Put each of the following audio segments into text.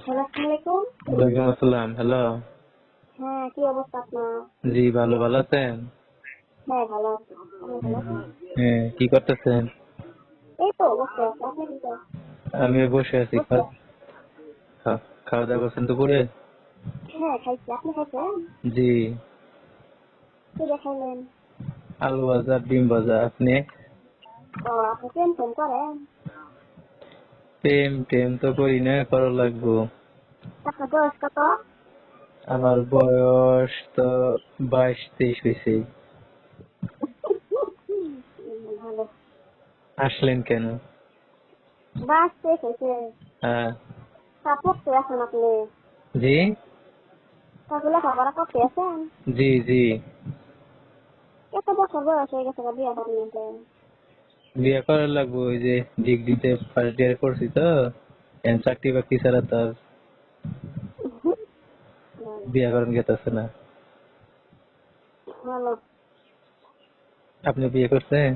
Hello, আসসালামু আলাইকুম। ওয়ালাইকুম আসসালাম। হ্যালো। হ্যাঁ, কি অবস্থা আপনার? জি, ভালো আছেন? হ্যাঁ, ভালো আছি। আপনি ভালো আছেন? হ্যাঁ, কি করতেছেন? এই তো বসে আছি। আপনি কি করেন? আমি বসে আছি। বসে আছি। খাওয়া দাওয়া করছেন দুপুরে? হ্যাঁ, খাইছি। আপনি খাইছেন? জি, কি দিয়ে খাইলেন? আলু ভাজা, ডিম ভাজা। আপনি? ও, আপনি প্রেম করেন? টেম তো করি না, করা লাগবো। আপনার বয়স কত? আমার বয়স তো 22-23 হয়েছে। ভালো। আসলেন কেন? বাস শেষ হয়েছে। হ্যাঁ। তা পড়তে আছেন আপনি? জি? তাহলে লেখাপড়া করতে আছেন? জি। এত বছর বয়স হয়ে গেছে বিয়ে করেন নিতে। বিয়ে করা লাগবো, ওই যে ডিগ্রিতে ফার্স্ট ইয়ার করছি তো। এখন চাকরি বাকরি ছাড়া তো আর বিয়ে করেন গেতেছে না। ভালো। আপনি বিয়ে করছেন?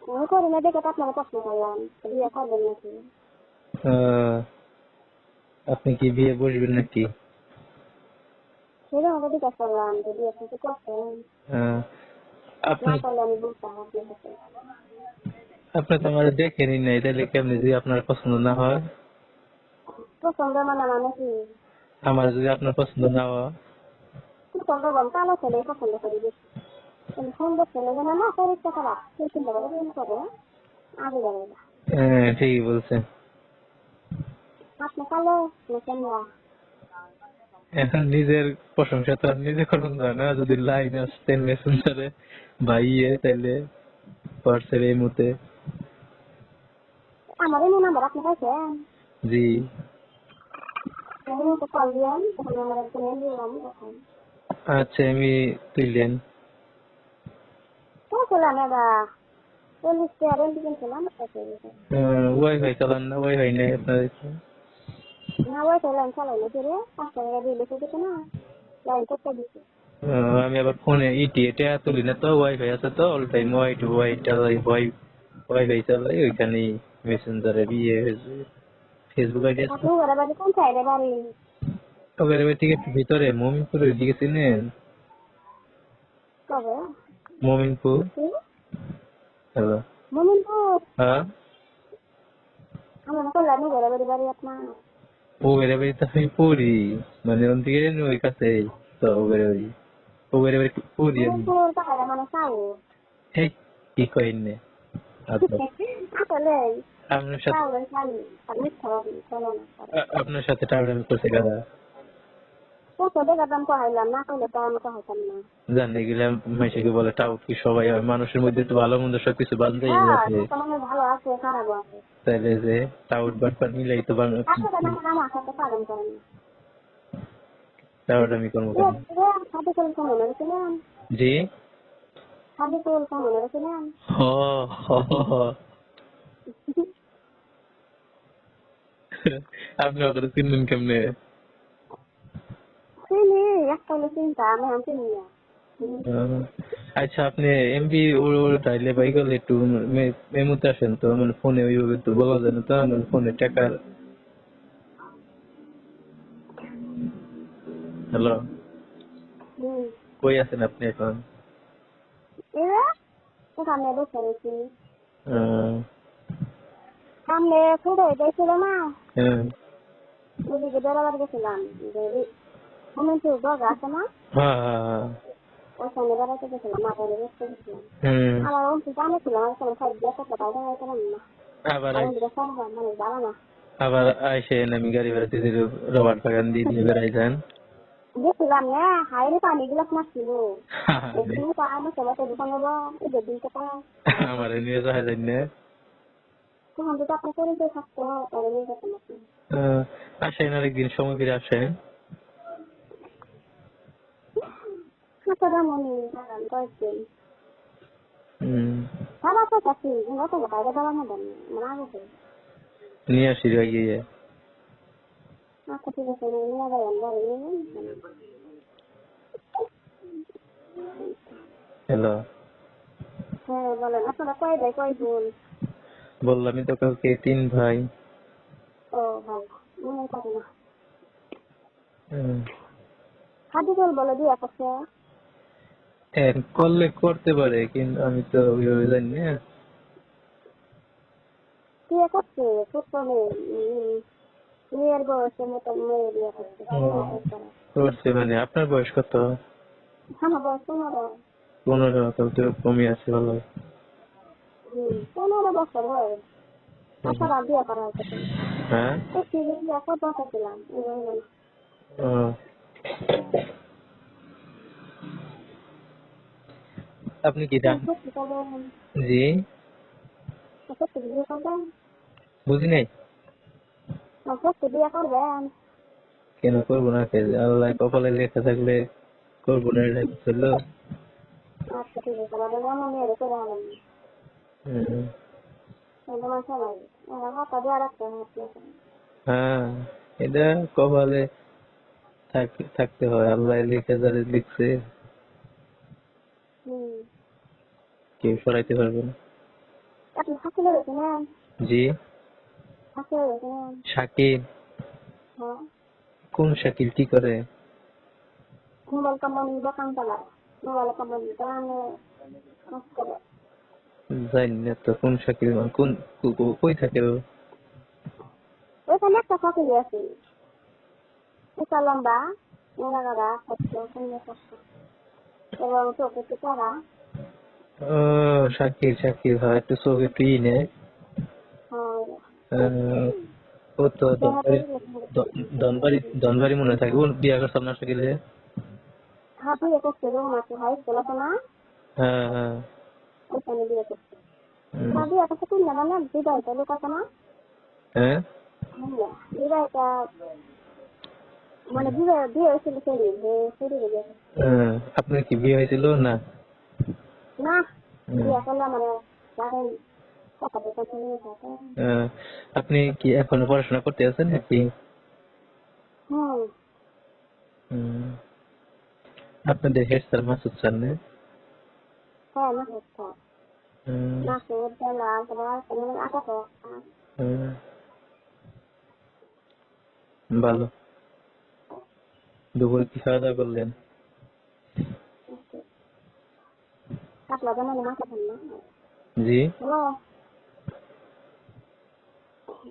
আমি করি না দেখে তো আপনাকে প্রশ্ন করলাম। বিয়ে করবেন নাকি? আহ, আপনি কি বিয়ে বসবেন নাকি? সেই জন্য তো জিজ্ঞাসা করলাম যে বিয়ে কিছু করছেন। আহ, না আপনি করলে আমি বুঝতাম আপনার কাছে। আপনি তো আমার দেখেনি নাই, তাহলে কেমনি যদি আপনার পছন্দ না হয়? পছন্দ মানে কি? আমার যদি আপনার পছন্দ না হয়? পছন্দ বল কালো ছেলে পছন্দ করি বেশি। কিন্তু সুন্দর ছেলে যেন না চরিত্র খারাপ সেই চিন্তা করে প্রেম করে আগে যাবে না। হ্যাঁ, ঠিকই বলছেন। আপনি কালো না কেমরা? এখন নিজের প্রশংসা তো আর নিজে করুন না, যদি লাইন আসতেন মেসেঞ্জারে ভাইয়ে, তাইলে হোয়াটসঅ্যাপ এই মুহূর্তে। আমার এই নাম্বার আপনি পাইছেন? জি। এই মুহূর্তে কল দিয়েন তখন আমার একজন দিলাম তখন আচ্ছা, আমি তুইলেন। তো ছিলাম এবার 40 টাকা রেন্ট কিনছিলাম ওয়াইফাই চালান না? ওয়াইফাই নেই আপনার? না ওই তো লাইন চালাই না ফিরে 5 টাকা দিয়ে লিখে দিতে না লাইন করতে দিচ্ছে। আমি আবার ফোনে এটা তুলি না তো, ওয়াইফাই আছে তো, অল টাইম ওয়াইফাই চালাই, ওইখানেই মেসেঞ্জারে বিয়ে হয়েছে। ফেসবুক আইডি আছে। আপনি ঘরে বাড়ি কোন সাইডে বাড়ি? ওদের ওই থেকে একটু ভিতরে মমিনপুরের দিকে চিনেন? কবে? মমিনপুর। হ্যালো। মোমিনপুর। হ্যাঁ। আমার করলাম ঘরে বাড়ি বাড়ি আপনার। ওদের বাড়িতে আমি পড়ি, মানে ওন থেকে ওই কাছে, তো ওদের বাড়ি পড়ি আমি। মোমিনপুর তাহলে মানে সাউ। এই কি কইন নে আপনার? আসলে আপনার সাথে সাউ সাউ আর মিথ্যা বলি চলো না করে। আপনার সাথে টাইম করছে কারা? কত টাকা দাম কহাইলাম না কইলে তো আমি কহাইতাম না। জানতে গেলে মেশিকে বলে টাউট কি সবাই হয়, মানুষের মধ্যে তো ভালো মন্দ সবকিছু বান্ধেই হ্যাঁ আছে। কত মানে ভালো আছে খারাপও আছে। তাইলে যে টাউট বাটপার মিলাই তো আসলে আমার সাথে পালন করেন না। টাউট আমি কর্ম করি। সাথে করে মনে রেখেছিলেন? জি। সাথে করে মনে রেখেছিলেন? হ হ। আপনি ওদের চিনলেন কেমনে? চিনি একটা হলো চিন্তা আমি আমি চিনি না। আচ্ছা, আপনি এমবি উঠাইলে বাই গেলে একটু মেমোতে আসেন তো, মানে ফোনে ওইভাবে একটু বলা যায় না তো, আমার ফোনে টাকার। হ্যালো। হুম। কই আছেন আপনি এখন? এরা ওখানে বসে রয়েছি। আহ, সামনে ছোট হয়ে ছিল না হ্যাঁ ওদিকে বেড়াবার গেছিলাম যে মোমেন্টে বগা আছে না হ্যাঁ হ্যাঁ। ওখানে বেড়াতে গেছিলাম মাথায় বসতে গেছিলাম। হুম। আমার অঙ্কি জানে ছিল আমার কোনো খাদ্য একটা পাই দেওয়া না। আবার কারণ দিকে সব মানে জানা না। আবার আইসেন, আমি গাড়ি ভাড়া দিতে রবার বাগান দিয়ে দিয়ে বেড়াই যান। গেছিলাম না হাইরে পানি গ্লাস মারছিল একটু পানি চলাতে দোকান হবো এদের দিনকে পায় আমার নিয়ে যাওয়া যায় না। তখন যদি আপনার পরিচয় থাকতো তাহলে নিয়ে যেতাম আপনি। আসেন আরেকদিন, সময় ফিরে আসেন। হাতটা মনে দাঁড়ান কয়েকদিন হুম। ভালো তো চাচ্ছি ঘুমা তো বাইরে দাঁড়ানো দেন মানে আগে নিয়ে আসি গিয়ে। আচ্ছা ঠিক আছে নিয়ে যাবেন বাড়ি নিয়ে হ্যালো। হ্যাঁ বলেন আপনারা কয় ভাই কয় বোন? বললামই তো কালকে 3 ভাই। ও ভাই মনে কথা পারি না। হুম। হাদিজুল বলে বিয়ে করছে। করলে করতে পারে, কিন্তু আমি তো ওইভাবে জানি না। বিয়ে করছে, ছোট্ট মেয়ে, মেয়ের বয়সের মতো মেয়ে বিয়ে করছে। করছে মানে আপনার বয়স কত? আমার বয়স 15। 15, তাহলে তো কমই আছে ভালো। 15 বছর বয়স। আচ্ছা বাদ বিয়ে করা হয়েছে। হ্যাঁ। তো সিরিজ এখন বসাছিলাম। ও, আপনি কি জান? সত্যি করবেন, জি, সত্যি বিয়ে করবেন, বুঝি নাই। সত্যি বিয়ে করবেন। কেন করবো না? আল্লাহ কপালে লেখা থাকলে করবো না, এটা ছিল। আচ্ছা ঠিক আছে, বাবা আমার মেয়ের করে আনেন। হুম। তোমার সবাই হাতা দিয়ে রাখতে হবে। হ্যাঁ, এটা কপালে থাকতে হয়, আল্লাহ লিখে যারে লিখছে কেউ সরাইতে পারবে না। আপনি হাসিলে গেছিলেন? জি। হাসিলে গেছিলেন? শাকিল? হ্যাঁ। কোন শাকিল? কি করে? মোবাইল কোম্পানি দোকান চালায়, মোবাইল কোম্পানি দোকানে কাজ করে। জানি না তো কোন শাকিল, কোন কই থাকে ও? ওইখানে একটা ফাঁকি আছে, এটা লম্বা, মোড়াগাড়া, কষ্ট, সুন্দর কষ্ট, এবং চোখে একটু কড়া। ও, শাকিল শাকিল, হয় একটু চোখ একটু ই নে। ও তো ধনবাড়ি মনে থাকে। ও বিয়া করছে আপনার শাকিলে? হ্যাঁ বিয়ে করছে, রুম আছে, হাই স্কুল আছে না, হ্যাঁ হ্যাঁ। ওইখানে বিয়ে করছে। বিয়ে করছে কিনলে মানে বিদায়টা লোক আছে না, হ্যাঁ। বিদায়টা মানে বিয়ে হয়েছিল শরীর শরীরে বিয়ে করছে। আপনার কি বিয়ে হয়েছিল? না না, বিয়ে করলে মানে তাদের কথা বলতে চলে থাকে। আপনি কি এখনো পড়াশোনা করতে আছেন নাকি? আপনাদের হেড স্যার মাসুদ স্যার না? হ্যাঁ না হচ্ছে না সে লাল তোমার কেমন আটা তো ভালো। দুপুরে কি খাওয়া দাওয়া করলেন? কাটলা জানালে মাথা খান না। জি। হ্যালো,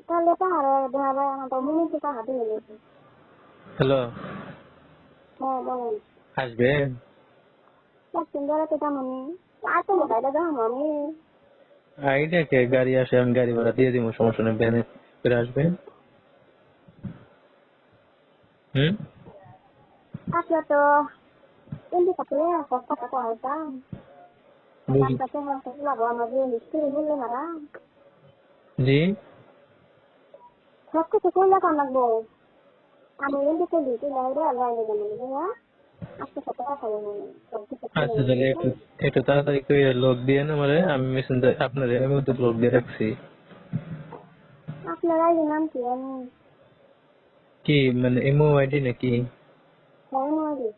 তাহলে পাহাড়ে দেখা যায় আমার তো মিনিটে পাহাড় দিয়ে গেছে। হ্যালো, হ্যাঁ বলেন। আসবেন? একদিন বেড়াতে তেমনই আর তো মোটাইটা যাবো আমি। আইডিয়াকে গাড়ি আসে, আমি গাড়ি ভাড়া দিয়ে দিব, সমস্যা নেই, ভ্যানে করে আসবেন। আসলে তো এমনি থাকলে সস্তা টাকা হইতাম, রাস্তাতে হালকা লাগো আমাদের মিস্ত্রি বললে না জি। সব কিছু করলে কাম লাগবো। আমি এমনি করলি তুই লাইরে আর লাইনে যাবো না, আজকে সব টাকা খাবো না। আচ্ছা, তাহলে একটু একটু তাড়াতাড়ি করে লোক দিয়ে না মানে, আমি মেশিনটা আপনার এর মধ্যে লোক দিয়ে রাখছি। আপনার আইডি নাম কি? কি মানে এমও আইডি নাকি? হ্যাঁ আইডি